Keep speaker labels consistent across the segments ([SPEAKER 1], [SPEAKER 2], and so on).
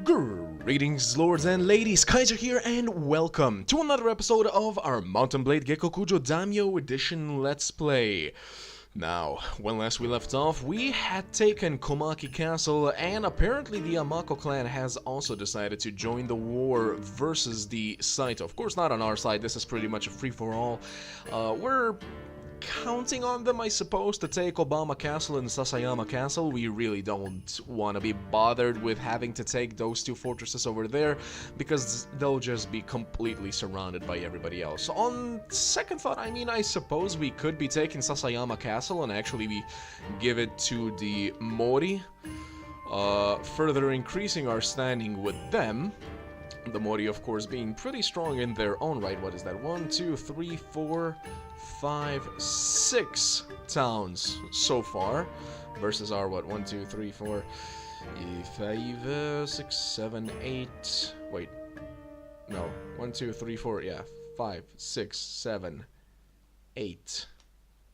[SPEAKER 1] Greetings, lords and ladies, Kaiser here, and welcome to another episode of our Mountain Blade Gekokujo Daimyo Edition Let's Play. Now, when last we left off, we had taken Komaki Castle, and apparently the Amako clan has also decided to join the war versus the Saito. Of course, not on our side, this is pretty much a free-for-all. We're counting on them, I suppose, to take Obama Castle and Sasayama Castle. We really don't want to be bothered with having to take those two fortresses over there, because they'll just be completely surrounded by everybody else. On second thought, I mean, I suppose we could be taking Sasayama Castle and actually give it to the Mori, further increasing our standing with them. The Mori, of course, being pretty strong in their own right. What is that? 1, 2, 3, 4, 5, 6 towns so far. Versus our, what? 1, 2, 3, 4, 5, 6, 7, 8. Wait. No. 1, 2, 3, 4. Yeah. 5, 6, 7, 8,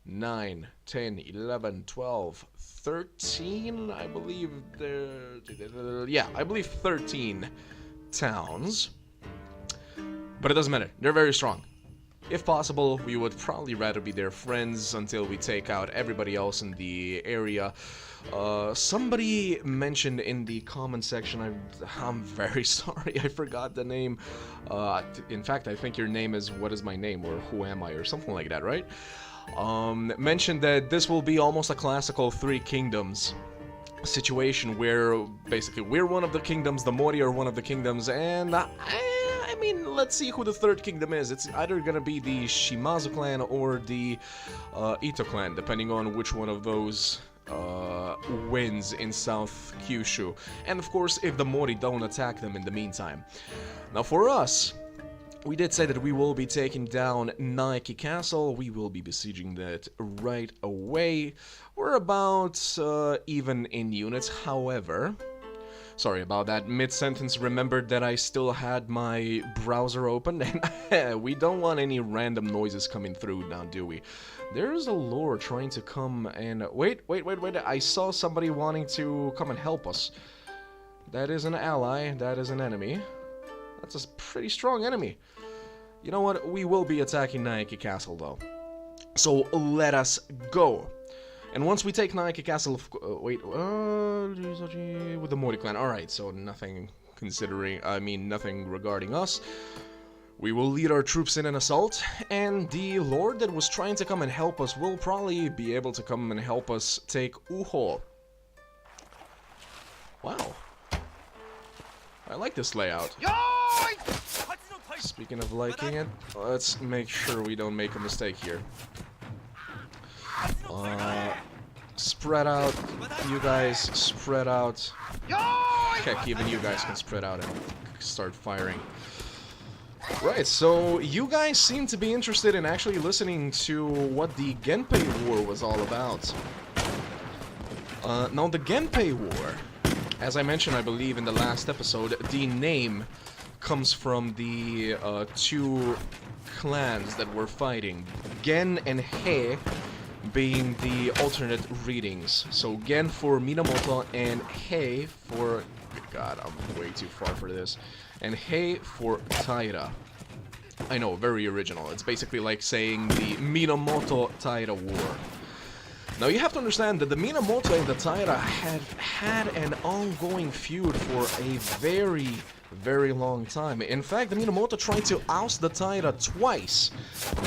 [SPEAKER 1] 9, 10, 11, 12, 13. I believe there. Yeah, I believe 13 towns, but it doesn't matter, they're very strong. If possible, we would probably rather be their friends until we take out everybody else in the area. Somebody mentioned in the comment section, I'm very sorry, I forgot the name. In fact, I think your name is What Is My Name, or Who Am I, or something like that, right? Mentioned that this will be almost a classical Three Kingdoms situation where basically we're one of the kingdoms, the Mori are one of the kingdoms, and I mean, let's see who the third kingdom is. It's either gonna be the Shimazu clan or the Ito clan, depending on which one of those wins in South Kyushu. And of course, if the Mori don't attack them in the meantime. Now for us, we did say that we will be taking down Naiki Castle. We will be besieging that right away. We're about even in units, however... Sorry about that mid-sentence, remembered that I still had my browser open, and we don't want any random noises coming through now, do we? There's a lord trying to come and... Wait, I saw somebody wanting to come and help us. That is an ally, that is an enemy. That's a pretty strong enemy. You know what? We will be attacking Naiki Castle, though. So let us go. And once we take Naiki Castle, with the Mori clan. Alright, so nothing nothing regarding us. We will lead our troops in an assault, and the lord that was trying to come and help us will probably be able to come and help us take Uho. Wow. I like this layout. Speaking of liking it, let's make sure we don't make a mistake here. Spread out. You guys, spread out. Heck, even you guys can spread out and start firing. Right, so you guys seem to be interested in actually listening to what the Genpei War was all about. Now, the Genpei War, as I mentioned, I believe, in the last episode, the name comes from the two clans that were fighting. Gen and Hei being the alternate readings. So Gen for Minamoto and Hei for... God, I'm way too far for this. And Hei for Taira. I know, very original. It's basically like saying the Minamoto-Taira War. Now you have to understand that the Minamoto and the Taira had an ongoing feud for a very long time. In fact, the Minamoto tried to oust the Taira twice,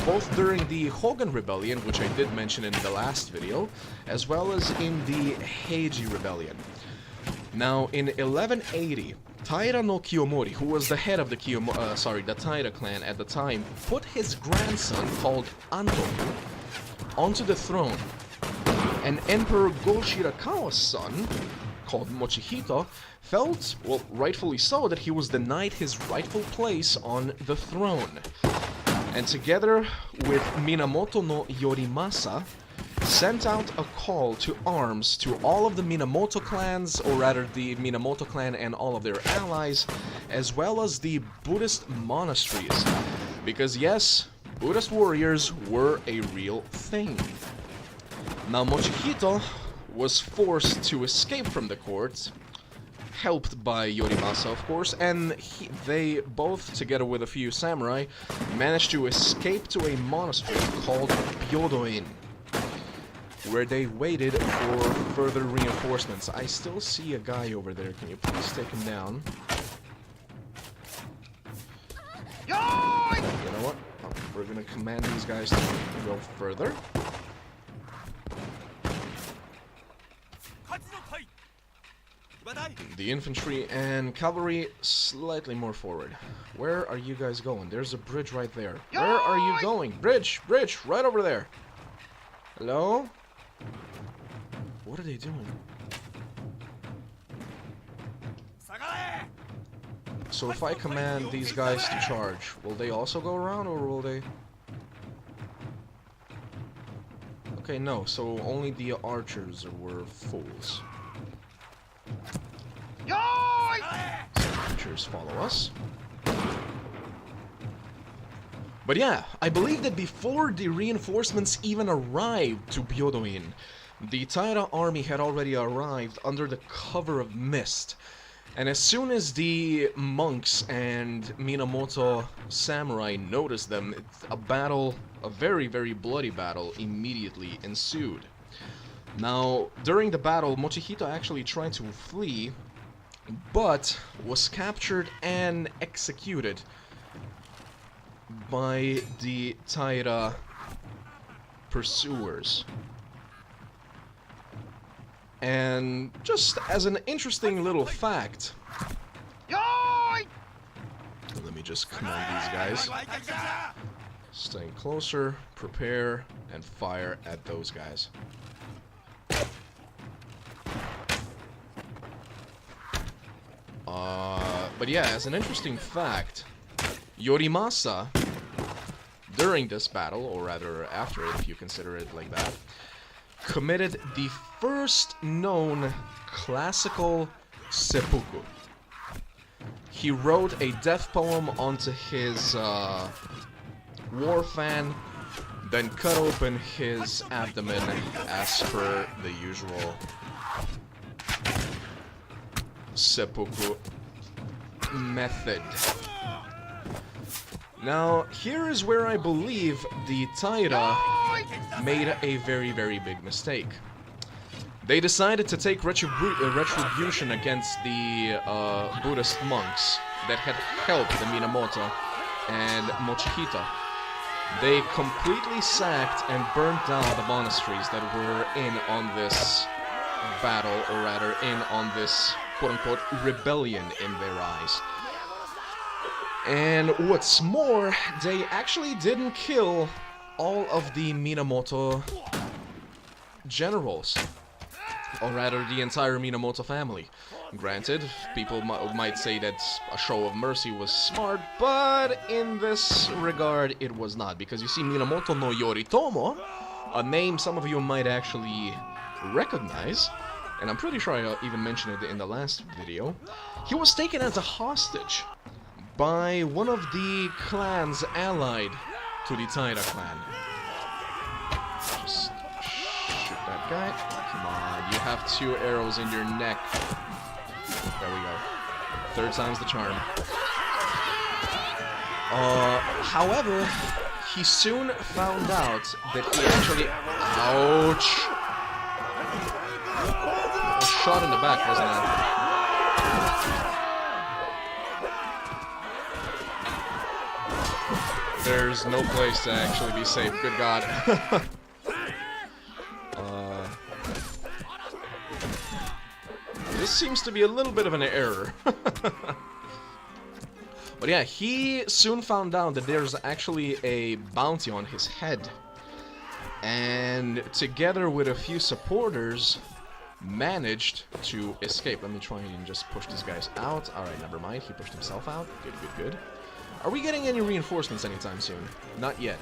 [SPEAKER 1] both during the Hogan Rebellion, which I did mention in the last video, as well as in the Heiji Rebellion. Now, in 1180, Taira no Kiyomori, who was the head of the the Taira clan at the time, put his grandson, called Antoku, onto the throne. And Emperor Go-Shirakawa's son, called Mochihito, felt, well, rightfully so, that he was denied his rightful place on the throne. And together with Minamoto no Yorimasa, sent out a call to arms to all of the Minamoto clans, or rather the Minamoto clan and all of their allies, as well as the Buddhist monasteries. Because yes, Buddhist warriors were a real thing. Now Mochihito was forced to escape from the court. helped by Yorimasa, of course, and they both, together with a few samurai, managed to escape to a monastery called Byodo-in, where they waited for further reinforcements. I still see a guy over there. Can you please take him down? You know what? We're gonna command these guys to go further. The infantry and cavalry slightly more forward. Where are you guys going? There's a bridge right there. Where are you going? Bridge! Bridge! Right over there! Hello? What are they doing? So if I command these guys to charge, will they also go around, or will they... Okay, no, so only the archers were fools. So archers follow us. But yeah, I believe that before the reinforcements even arrived to Byodo-in, the Taira army had already arrived under the cover of mist. And as soon as the monks and Minamoto samurai noticed them, a battle, a very, very bloody battle, immediately ensued. Now, during the battle, Mochihito actually tried to flee, but was captured and executed by the Taira pursuers. And just as an interesting little fact, let me just command these guys. Staying closer, prepare, and fire at those guys. But yeah, as an interesting fact, Yorimasa, during this battle, or rather after it, if you consider it like that, committed the first known classical seppuku. He wrote a death poem onto his war fan, then cut open his abdomen as per the usual seppuku method. Now, here is where I believe the Taira made a very, very big mistake. They decided to take retribution against the Buddhist monks that had helped the Minamoto and Mochihito. They completely sacked and burnt down the monasteries that were in on this battle, or rather in on this quote-unquote rebellion in their eyes. And what's more, they actually didn't kill all of the Minamoto generals, or rather the entire Minamoto family. Granted, people might say that a show of mercy was smart, but in this regard it was not, because you see, Minamoto no Yoritomo, a name some of you might actually recognize, and I'm pretty sure I even mentioned it in the last video, he was taken as a hostage by one of the clans allied to the Taira clan. Just shoot that guy. Come on, you have 2 arrows in your neck. There we go. 3rd time's the charm. However, he soon found out that he actually... Ouch! A shot in the back, wasn't it? There's no place to actually be safe, good god. This seems to be a little bit of an error. But yeah, he soon found out that there's actually a bounty on his head. And together with a few supporters, managed to escape. Let me try and just push these guys out. Alright, never mind. He pushed himself out. Good, good, good. Are we getting any reinforcements anytime soon? Not yet.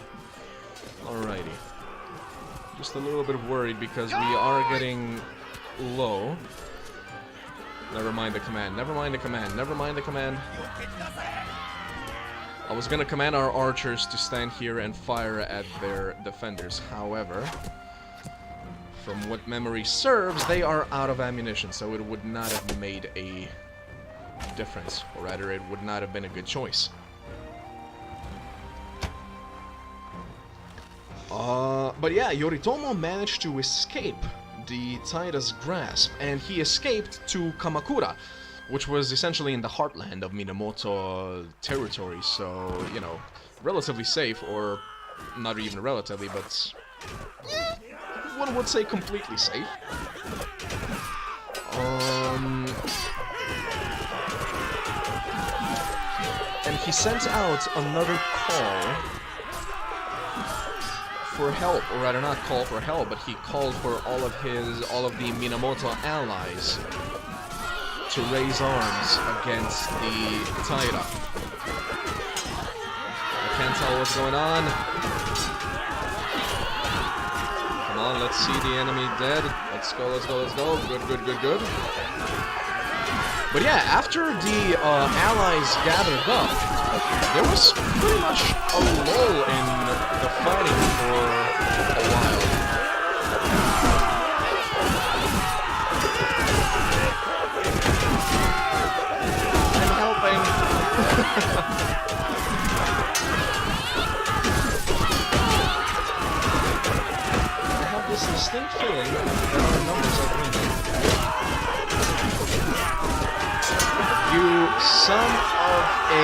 [SPEAKER 1] Alrighty. Just a little bit worried because we are getting low. Never mind the command. Never mind the command. Never mind the command. I was gonna command our archers to stand here and fire at their defenders. However, from what memory serves, they are out of ammunition, so it would not have made a difference, or rather it would not have been a good choice. But yeah, Yoritomo managed to escape the Taida's grasp, and he escaped to Kamakura, which was essentially in the heartland of Minamoto territory, so, you know, relatively safe, or not even relatively, but one would say completely safe. And he sent out another call for help, or rather not call for help, but he called for all of the Minamoto allies to raise arms against the Taira. I can't tell what's going on. Come on, let's see the enemy dead. Let's go, let's go, let's go. Good, good, good, good. But yeah, after the allies gathered up, there was pretty much a lull in the fighting for a while. I'm helping. I have this distinct feeling that our numbers are dwindling. You son of a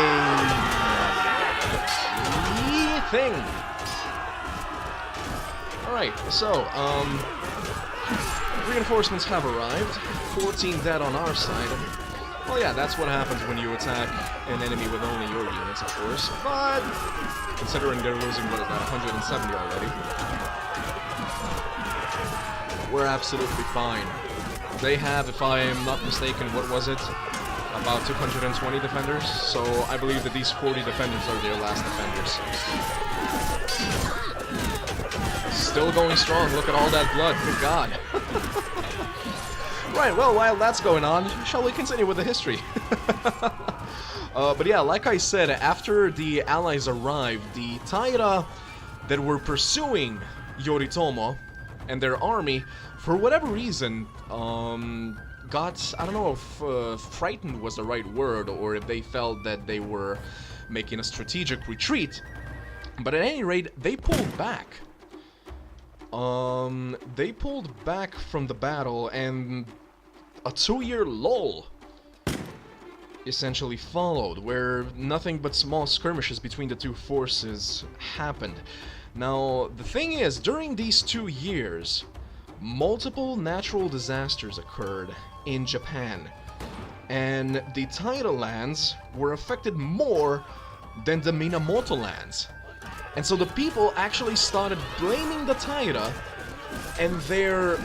[SPEAKER 1] thing. Alright, so, reinforcements have arrived. 14 dead on our side. Well, yeah, that's what happens when you attack an enemy with only your units, of course. But, considering they're losing, what is that, 170 already? We're absolutely fine. They have, if I am not mistaken, what was it? About 220 defenders, so I believe that these 40 defenders are their last defenders. Still going strong, look at all that blood, good god. Right, well, while that's going on, shall we continue with the history? But yeah, like I said, after the allies arrived, the Taira that were pursuing Yoritomo and their army, for whatever reason, got, I don't know if frightened was the right word, or if they felt that they were making a strategic retreat, but at any rate, they pulled back. They pulled back from the battle, and a 2-year lull essentially followed, where nothing but small skirmishes between the two forces happened. Now, the thing is, during these 2 years, multiple natural disasters occurred in Japan, and the Taira lands were affected more than the Minamoto lands. And so the people actually started blaming the Taira and their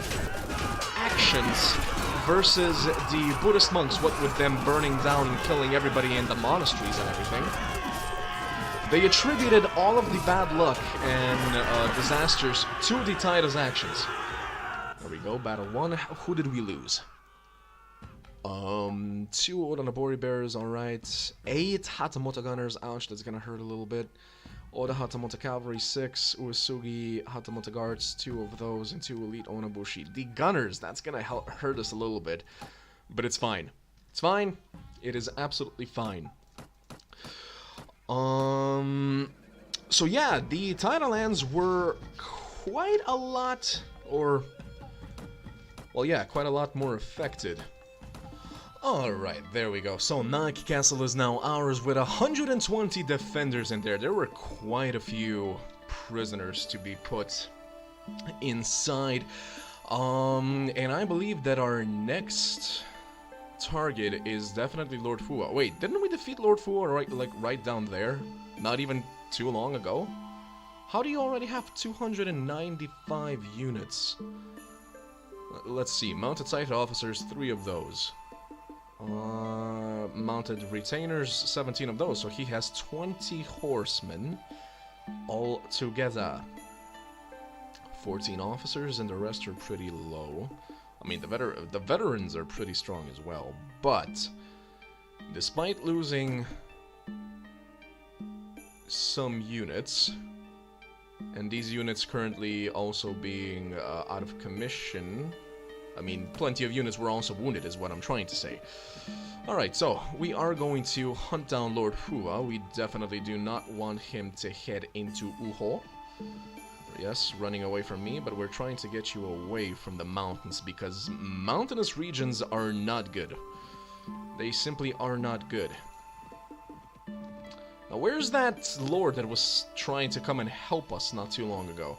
[SPEAKER 1] actions versus the Buddhist monks, what with them burning down and killing everybody in the monasteries and everything. They attributed all of the bad luck and disasters to the Taira's actions. There we go, battle 1. Who did we lose? 2 Oda Nobori bearers, alright. 8 Hatamoto gunners, ouch, that's gonna hurt a little bit. Oda Hatamoto cavalry, 6 Uesugi Hatamoto guards, 2 of those, and 2 elite Onabushi. The gunners, that's gonna hurt us a little bit, but it's fine. It's fine. It is absolutely fine. So yeah, the Taira lands were quite a lot, or, well, yeah, quite a lot more affected. Alright, there we go. So Naki Castle is now ours with 120 defenders in there. There were quite a few prisoners to be put inside. And I believe that our next target is definitely Lord Fuwa. Wait, didn't we defeat Lord Fuwa right down there? Not even too long ago? How do you already have 295 units? Let's see, mounted Saito officers, 3 of those. Mounted retainers, 17 of those, so he has 20 horsemen all together. 14 officers, and the rest are pretty low. I mean, the veterans are pretty strong as well, but despite losing some units, and these units currently also being out of commission, I mean, plenty of units were also wounded, is what I'm trying to say. Alright, so, we are going to hunt down Lord Hua. We definitely do not want him to head into Uho. Yes, running away from me, but we're trying to get you away from the mountains, because mountainous regions are not good. They simply are not good. Now, where's that lord that was trying to come and help us not too long ago?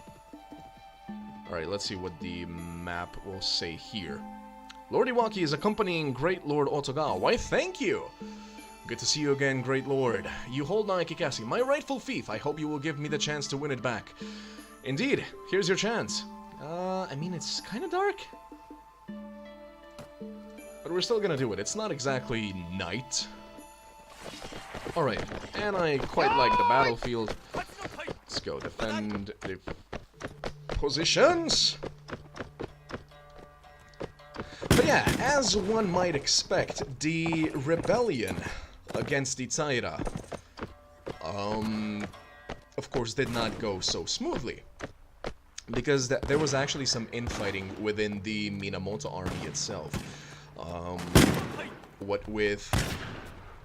[SPEAKER 1] Alright, let's see what the map will say here. Lord Iwaki is accompanying Great Lord Otogawa. Why, thank you! Good to see you again, Great Lord. You hold Naikikasi, my rightful fief. I hope you will give me the chance to win it back. Indeed, here's your chance. I mean, it's kind of dark. But we're still gonna do it. It's not exactly night. Alright, and I quite like the battlefield. Let's go defend the positions. But yeah, as one might expect, the rebellion against the Taira, of course, did not go so smoothly. Because there was actually some infighting within the Minamoto army itself. What with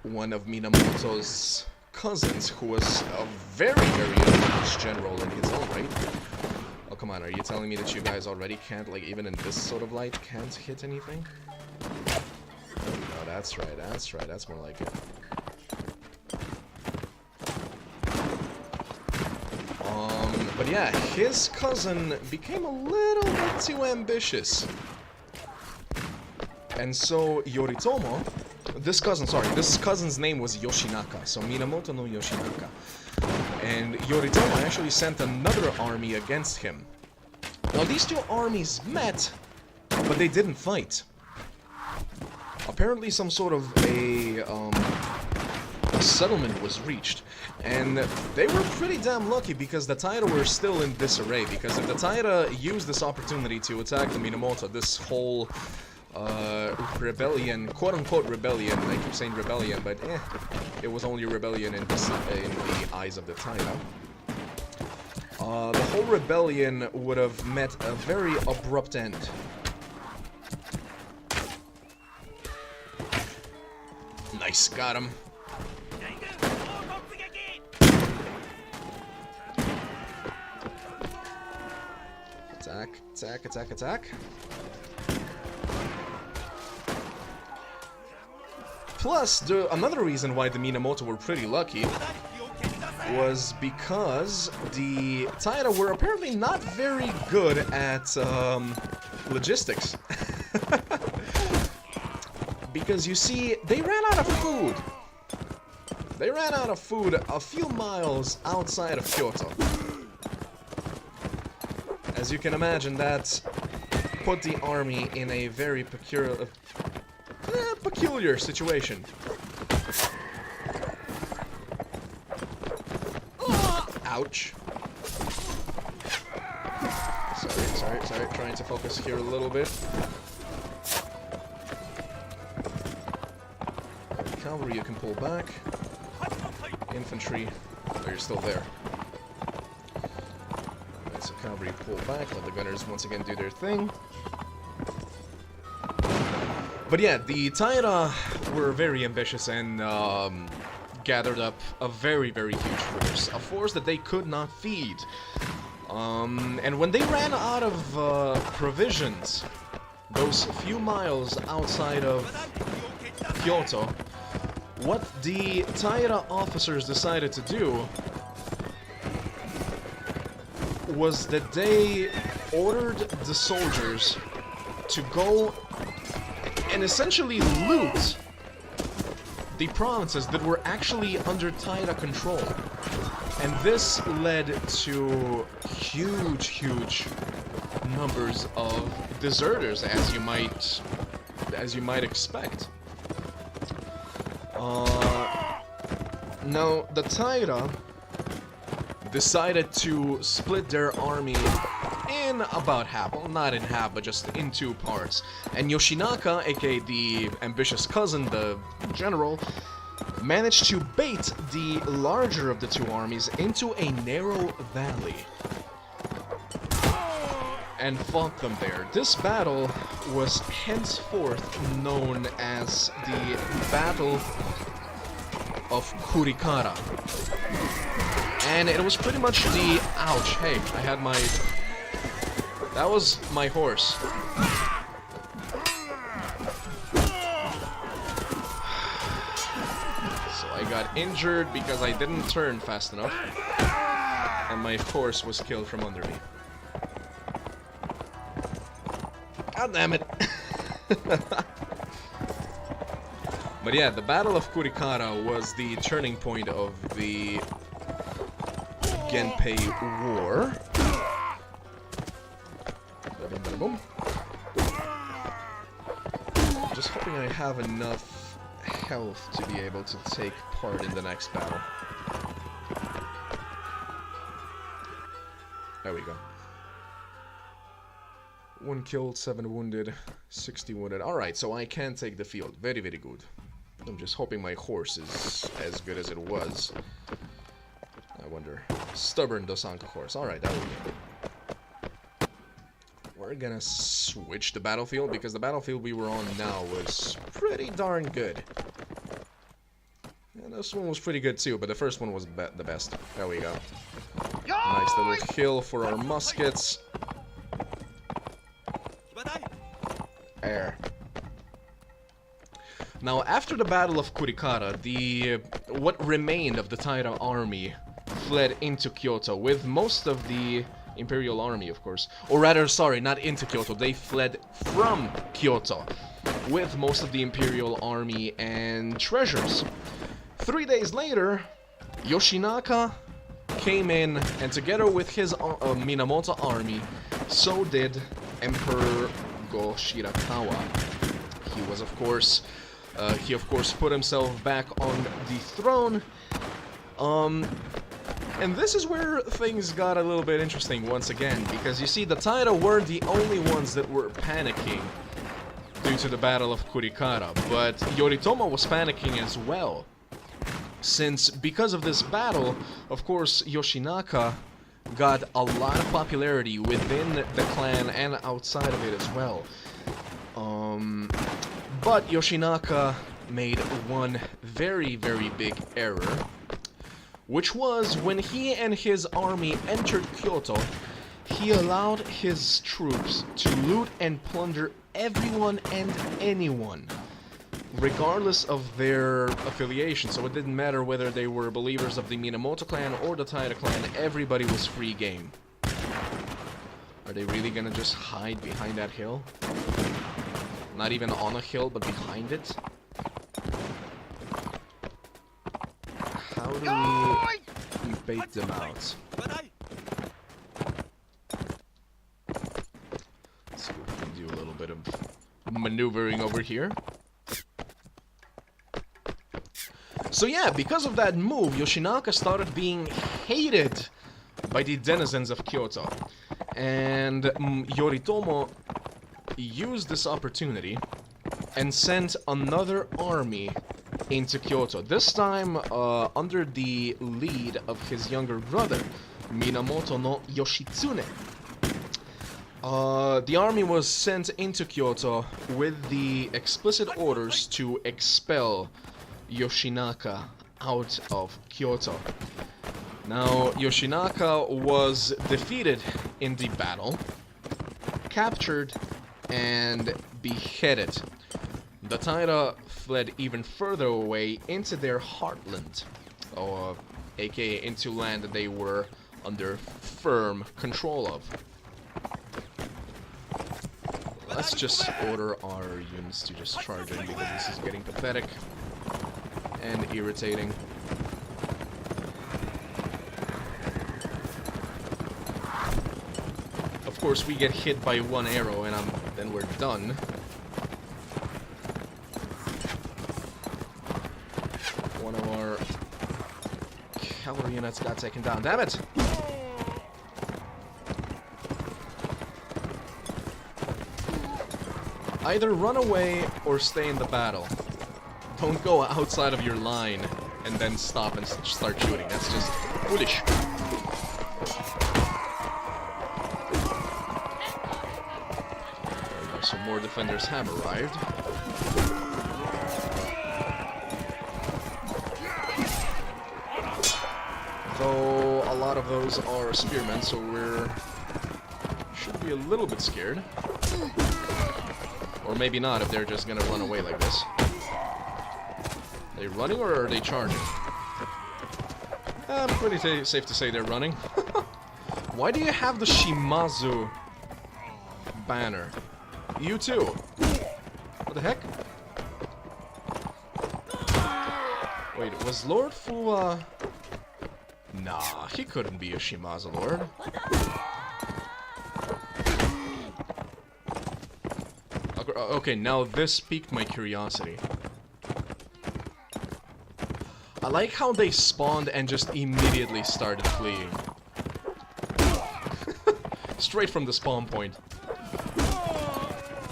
[SPEAKER 1] one of Minamoto's cousins, who was a very, very accomplished general in his own right. Oh, come on, are you telling me that you guys already can't, like, even in this sort of light, can't hit anything? Oh, that's right, that's more like it. But yeah, his cousin became a little bit too ambitious. And so Yoritomo, this cousin's name was Yoshinaka, so Minamoto no Yoshinaka. And Yoritomo actually sent another army against him. Now these two armies met, but they didn't fight. Apparently some sort of a settlement was reached. And they were pretty damn lucky because the Taira were still in disarray. Because if the Taira used this opportunity to attack the Minamoto, this whole rebellion, quote-unquote rebellion, I keep saying rebellion, but it was only a rebellion in the eyes of the Taira. The whole rebellion would have met a very abrupt end. Nice, got him. Attack, attack, attack, attack. Plus, another reason why the Minamoto were pretty lucky was because the Taira were apparently not very good at logistics. Because you see, they ran out of food. They ran out of food a few miles outside of Kyoto. As you can imagine, that put the army in a very peculiar situation. Ouch. Sorry, trying to focus here a little bit. Cavalry, you can pull back. Infantry, oh, you're still there. So cavalry pull back, let the gunners once again do their thing. But yeah, the Taira were very ambitious and gathered up a very, very huge force. A force that they could not feed. And when they ran out of provisions, those few miles outside of Kyoto, what the Taira officers decided to do was that they ordered the soldiers to go and essentially loot the provinces that were actually under Taira control. And this led to huge numbers of deserters, as you might expect. Now, the Taira decided to split their army in about half. Well, not in half, but just in two parts. And Yoshinaka, aka the ambitious cousin, the general, managed to bait the larger of the two armies into a narrow valley. and fought them there. This battle was henceforth known as the Battle of Kurikara. And it was pretty much the... Ouch, hey, I had my... That was my horse. So I got injured because I didn't turn fast enough. And my horse was killed from under me. God damn it. But yeah, the Battle of Kurikara was the turning point of the Genpei War. Boom. Just hoping I have enough health to be able to take part in the next battle. There we go. 1 killed, 7 wounded, 60 wounded. Alright, so I can take the field. Very, very good. I'm just hoping my horse is as good as it was. I wonder. Stubborn Dosanka horse. Alright, that will be. We're gonna switch the battlefield because the battlefield we were on now was pretty darn good. And this one was pretty good too, but the first one was the best. There we go. Nice little kill for our muskets. Air. Now, after the Battle of Kurikara, what remained of the Taira army fled into Kyoto, with most of the Imperial army, of course. Or rather, sorry, not into Kyoto, they fled from Kyoto, with most of the Imperial army and treasures. 3 days later, Yoshinaka came in, and together with his Minamoto army, so did Emperor Go-Shirakawa. He was, of course, put himself back on the throne. And this is where things got a little bit interesting once again, because you see, the Taira weren't the only ones that were panicking due to the Battle of Kurikara, but Yoritomo was panicking as well. Since, because of this battle, of course, Yoshinaka got a lot of popularity within the clan and outside of it as well. But Yoshinaka made one very, very big error, which was when he and his army entered Kyoto, he allowed his troops to loot and plunder everyone and anyone, regardless of their affiliation. So it didn't matter whether they were believers of the Minamoto clan or the Taira clan, everybody was free game. Are they really gonna just hide behind that hill? Not even on a hill, but behind it? How do we bait them out? Let's see if we can do a little bit of maneuvering over here. So yeah, because of that move, Yoshinaka started being hated by the denizens of Kyoto. And Yoritomo used this opportunity and sent another army into Kyoto. This time under the lead of his younger brother, Minamoto no Yoshitsune. The army was sent into Kyoto with the explicit orders to expel Yoshinaka out of Kyoto. Now, Yoshinaka was defeated in the battle, captured, and beheaded. The Taira fled even further away into their heartland, aka into land that they were under firm control of. Let's just order our units to just charge in, because this is getting pathetic and irritating. Of course, we get hit by one arrow and then we're done. One of our cavalry units got taken down. Damn it! Either run away or stay in the battle. Don't go outside of your line and then stop and start shooting. That's just foolish. so more defenders have arrived. Though a lot of those are spearmen, so we're should be a little bit scared. Or maybe not if they're just gonna run away like this. Are they running or are they charging? I'm pretty safe to say they're running. Why do you have the Shimazu banner? You too. What the heck? Wait, was Lord Fu, Nah, he couldn't be a Shimazu Lord. Okay, now this piqued my curiosity. I like how they spawned and just immediately started fleeing. Straight from the spawn point.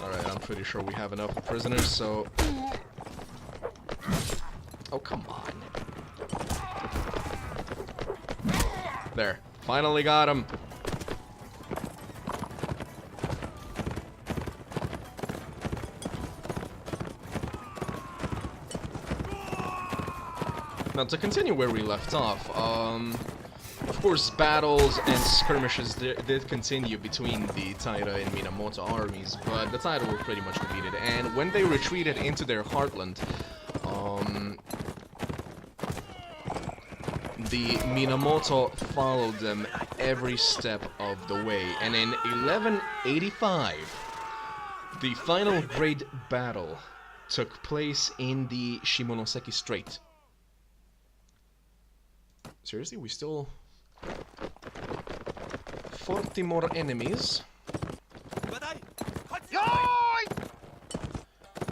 [SPEAKER 1] Alright, I'm pretty sure we have enough prisoners, so... Oh, come on. There. Finally got him. Now, to continue where we left off, of course, battles and skirmishes did continue between the Taira and Minamoto armies, but the Taira were pretty much defeated, and when they retreated into their heartland, the Minamoto followed them every step of the way, and in 1185, the final great battle took place in the Shimonoseki Strait. Seriously, we still... 40 more enemies.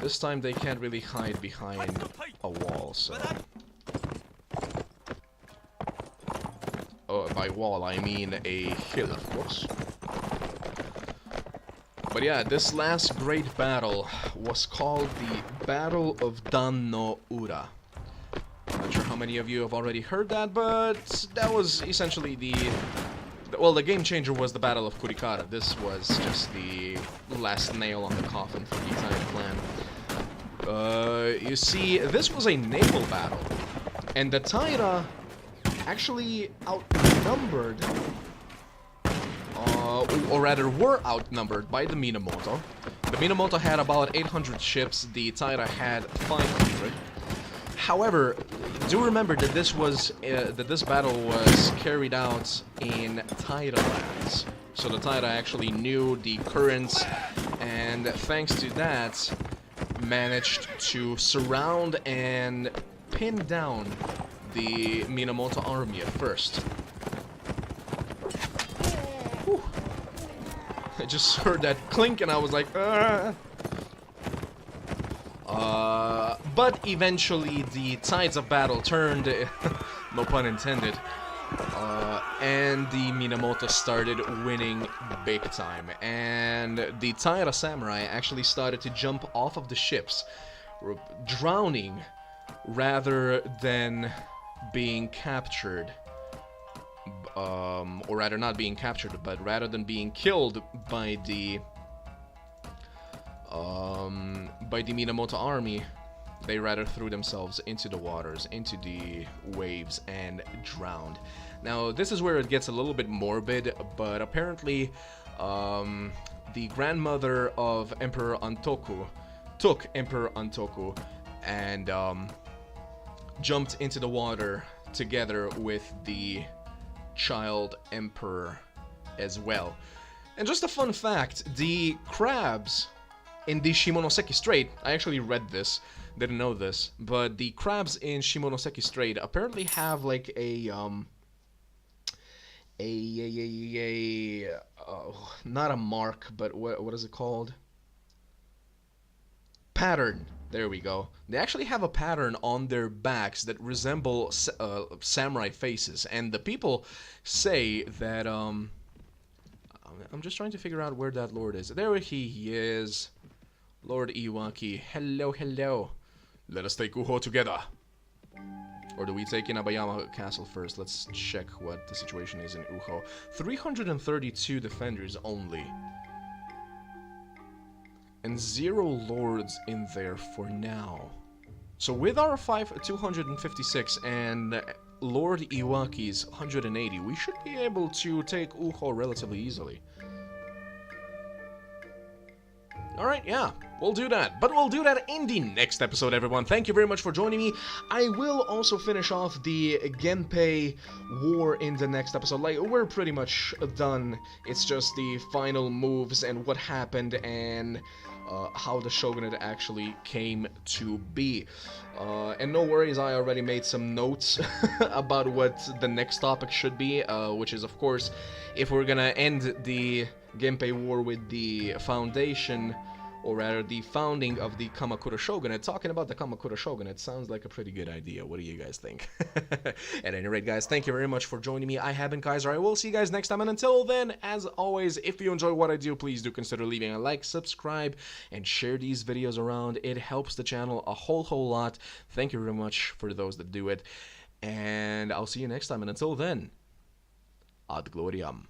[SPEAKER 1] This time they can't really hide behind a wall, so... Oh, by wall I mean a hill, of course. But yeah, this last great battle was called the Battle of Dan no Ura. Not sure how many of you have already heard that, but that was essentially well, the game changer was the Battle of Kurikara. This was just the last nail on the coffin for the entire clan. You see, this was a naval battle, and the Taira actually outnumbered, or rather were outnumbered by the Minamoto. The Minamoto had about 800 ships, the Taira had 500. However, do remember that this battle was carried out in Taira lands. So the Taira actually knew the currents, and thanks to that, managed to surround and pin down the Minamoto army at first. Whew. I just heard that clink and I was like, ah. But eventually the tides of battle turned, no pun intended, and the Minamoto started winning big time, and the Taira samurai actually started to jump off of the ships, drowning rather than being captured, or rather not being captured, but rather than being killed by the Minamoto army. They rather threw themselves into the waters, into the waves, and drowned. Now, this is where it gets a little bit morbid, but apparently, the grandmother of Emperor Antoku took Emperor Antoku and jumped into the water together with the child emperor as well. And just a fun fact, the crabs in the Shimonoseki Strait, I actually read this, didn't know this, but the crabs in Shimonoseki Strait apparently have like not a mark, but what is it called? Pattern. There we go. They actually have a pattern on their backs that resemble samurai faces, and the people say that I'm just trying to figure out where that lord is. There he is. Lord Iwaki. Hello, hello. Let us take Uho together. Or do we take Inabayama Castle first? Let's check what the situation is in Uho. 332 defenders only. and 0 lords in there for now. So with our 256 and Lord Iwaki's 180, we should be able to take Uho relatively easily. Alright, yeah, we'll do that. But we'll do that in the next episode, everyone. Thank you very much for joining me. I will also finish off the Genpei war in the next episode. Like, we're pretty much done. It's just the final moves and what happened and how the shogunate actually came to be. And no worries, I already made some notes about what the next topic should be, which is, of course, if we're gonna end the Genpei War with the foundation, or rather the founding of the Kamakura Shogunate. Talking about the Kamakura Shogunate sounds like a pretty good idea. What do you guys think? At any rate, guys, thank you very much for joining me. I have been Kaiser. I will see you guys next time, and until then, as always, if you enjoy what I do, please do consider leaving a like, subscribe, and share these videos around. It helps the channel a whole lot. Thank you very much for those that do it, and I'll see you next time, and until then, ad gloriam.